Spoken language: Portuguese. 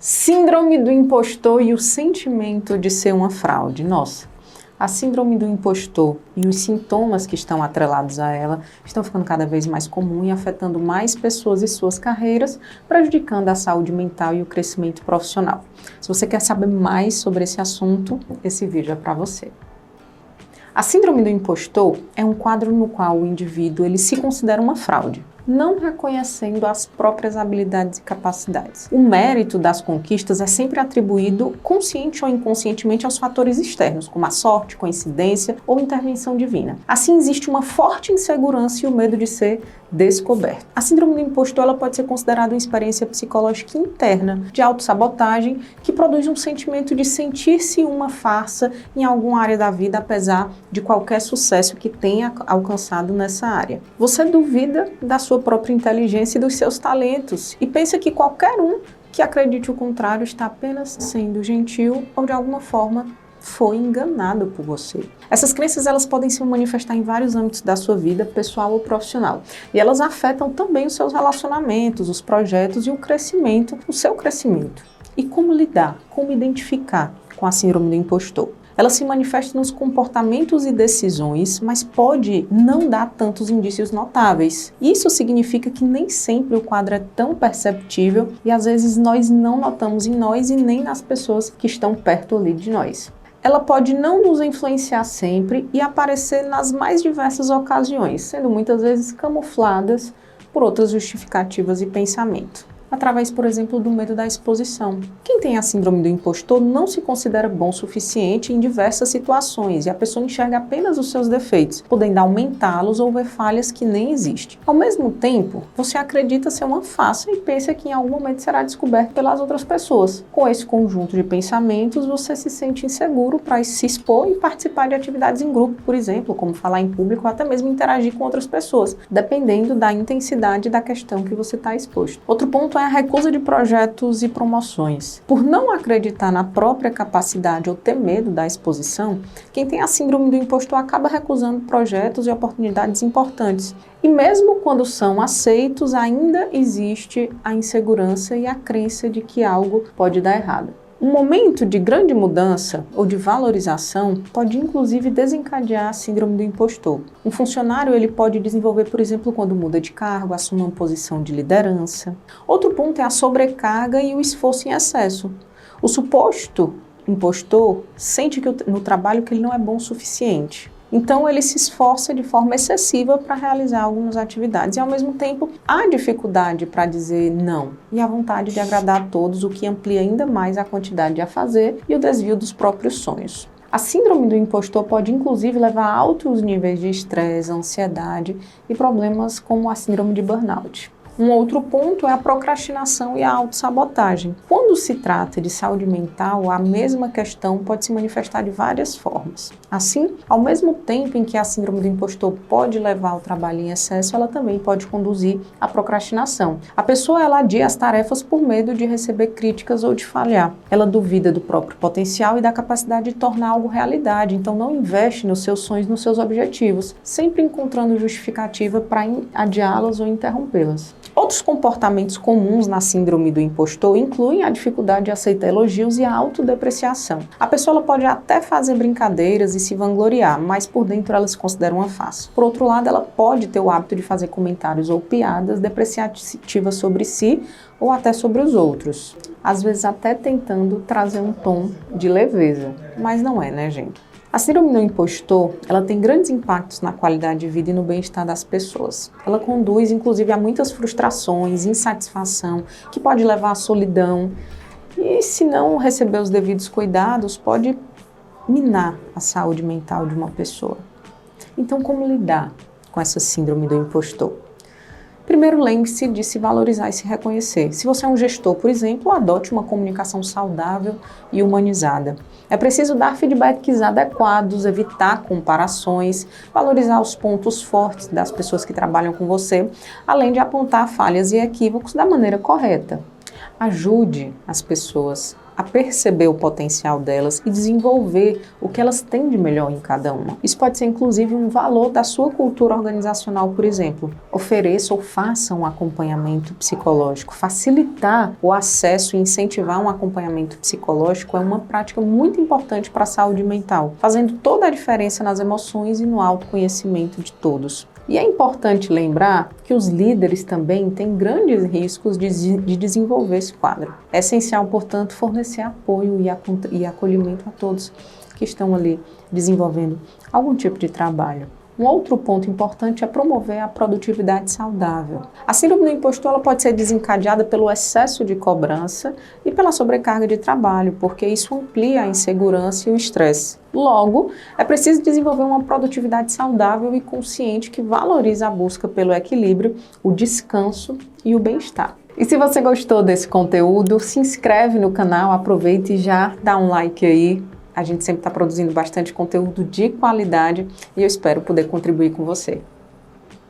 Síndrome do impostor e o sentimento de ser uma fraude. Nossa, a síndrome do impostor e os sintomas que estão atrelados a ela estão ficando cada vez mais comum e afetando mais pessoas e suas carreiras, prejudicando a saúde mental e o crescimento profissional. Se você quer saber mais sobre esse assunto, esse vídeo é para você. A síndrome do impostor é um quadro no qual o indivíduo ele se considera uma fraude, não reconhecendo as próprias habilidades e capacidades. O mérito das conquistas é sempre atribuído, consciente ou inconscientemente, aos fatores externos, como a sorte, coincidência ou intervenção divina. Assim, existe uma forte insegurança e o medo de ser descoberto. A síndrome do impostor ela pode ser considerada uma experiência psicológica interna de autossabotagem que produz um sentimento de sentir-se uma farsa em alguma área da vida, apesar de qualquer sucesso que tenha alcançado nessa área. Você duvida da sua própria inteligência e dos seus talentos e pensa que qualquer um que acredite o contrário está apenas sendo gentil ou de alguma forma foi enganado por você. Essas crenças elas podem se manifestar em vários âmbitos da sua vida, pessoal ou profissional. E elas afetam também os seus relacionamentos, os projetos e o crescimento, o seu crescimento. E como lidar, como identificar com a síndrome do impostor? Ela se manifesta nos comportamentos e decisões, mas pode não dar tantos indícios notáveis. Isso significa que nem sempre o quadro é tão perceptível e às vezes nós não notamos em nós e nem nas pessoas que estão perto ali de nós. Ela pode não nos influenciar sempre e aparecer nas mais diversas ocasiões, sendo muitas vezes camufladas por outras justificativas e pensamento. Através, por exemplo, do medo da exposição. Quem tem a síndrome do impostor não se considera bom o suficiente em diversas situações e a pessoa enxerga apenas os seus defeitos, podendo aumentá-los ou ver falhas que nem existem. Ao mesmo tempo, você acredita ser uma farsa e pensa que em algum momento será descoberto pelas outras pessoas. Com esse conjunto de pensamentos, você se sente inseguro para se expor e participar de atividades em grupo, por exemplo, como falar em público ou até mesmo interagir com outras pessoas, dependendo da intensidade da questão que você está exposto. Outro ponto é a recusa de projetos e promoções. Por não acreditar na própria capacidade ou ter medo da exposição, quem tem a síndrome do impostor acaba recusando projetos e oportunidades importantes. E mesmo quando são aceitos, ainda existe a insegurança e a crença de que algo pode dar errado. Um momento de grande mudança ou de valorização pode inclusive desencadear a síndrome do impostor. Um funcionário ele pode desenvolver, por exemplo, quando muda de cargo, assume uma posição de liderança. Outro ponto é a sobrecarga e o esforço em excesso. O suposto impostor sente no trabalho que ele não é bom o suficiente. Então ele se esforça de forma excessiva para realizar algumas atividades e ao mesmo tempo há dificuldade para dizer não e a vontade de agradar a todos, o que amplia ainda mais a quantidade a fazer e o desvio dos próprios sonhos. A síndrome do impostor pode inclusive levar a altos níveis de estresse, ansiedade e problemas como a síndrome de burnout. Um outro ponto é a procrastinação e a autossabotagem. Quando se trata de saúde mental, a mesma questão pode se manifestar de várias formas. Assim, ao mesmo tempo em que a síndrome do impostor pode levar ao trabalho em excesso, ela também pode conduzir à procrastinação. A pessoa ela adia as tarefas por medo de receber críticas ou de falhar. Ela duvida do próprio potencial e da capacidade de tornar algo realidade, então não investe nos seus sonhos, nos seus objetivos, sempre encontrando justificativa para adiá-las ou interrompê-las. Outros comportamentos comuns na síndrome do impostor incluem a dificuldade de aceitar elogios e a autodepreciação. A pessoa ela pode até fazer brincadeiras e se vangloriar, mas por dentro ela se considera uma farsa. Por outro lado, ela pode ter o hábito de fazer comentários ou piadas depreciativas sobre si ou até sobre os outros. Às vezes até tentando trazer um tom de leveza, mas não é, né, gente? A síndrome do impostor, ela tem grandes impactos na qualidade de vida e no bem-estar das pessoas. Ela conduz, inclusive, a muitas frustrações, insatisfação, que pode levar à solidão. E, se não receber os devidos cuidados, pode minar a saúde mental de uma pessoa. Então, como lidar com essa síndrome do impostor? Primeiro, lembre-se de se valorizar e se reconhecer. Se você é um gestor, por exemplo, adote uma comunicação saudável e humanizada. É preciso dar feedbacks adequados, evitar comparações, valorizar os pontos fortes das pessoas que trabalham com você, além de apontar falhas e equívocos da maneira correta. Ajude as pessoas a perceber o potencial delas e desenvolver o que elas têm de melhor em cada uma. Isso pode ser inclusive um valor da sua cultura organizacional, por exemplo. Ofereça ou faça um acompanhamento psicológico. Facilitar o acesso e incentivar um acompanhamento psicológico é uma prática muito importante para a saúde mental, fazendo toda a diferença nas emoções e no autoconhecimento de todos. E é importante lembrar que os líderes também têm grandes riscos de desenvolver esse quadro. É essencial, portanto, fornecer apoio e acolhimento a todos que estão ali desenvolvendo algum tipo de trabalho. Um outro ponto importante é promover a produtividade saudável. A síndrome do impostor ela pode ser desencadeada pelo excesso de cobrança e pela sobrecarga de trabalho, porque isso amplia a insegurança e o estresse. Logo, é preciso desenvolver uma produtividade saudável e consciente que valoriza a busca pelo equilíbrio, o descanso e o bem-estar. E se você gostou desse conteúdo, se inscreve no canal, aproveita e já dá um like aí. A gente sempre está produzindo bastante conteúdo de qualidade e eu espero poder contribuir com você.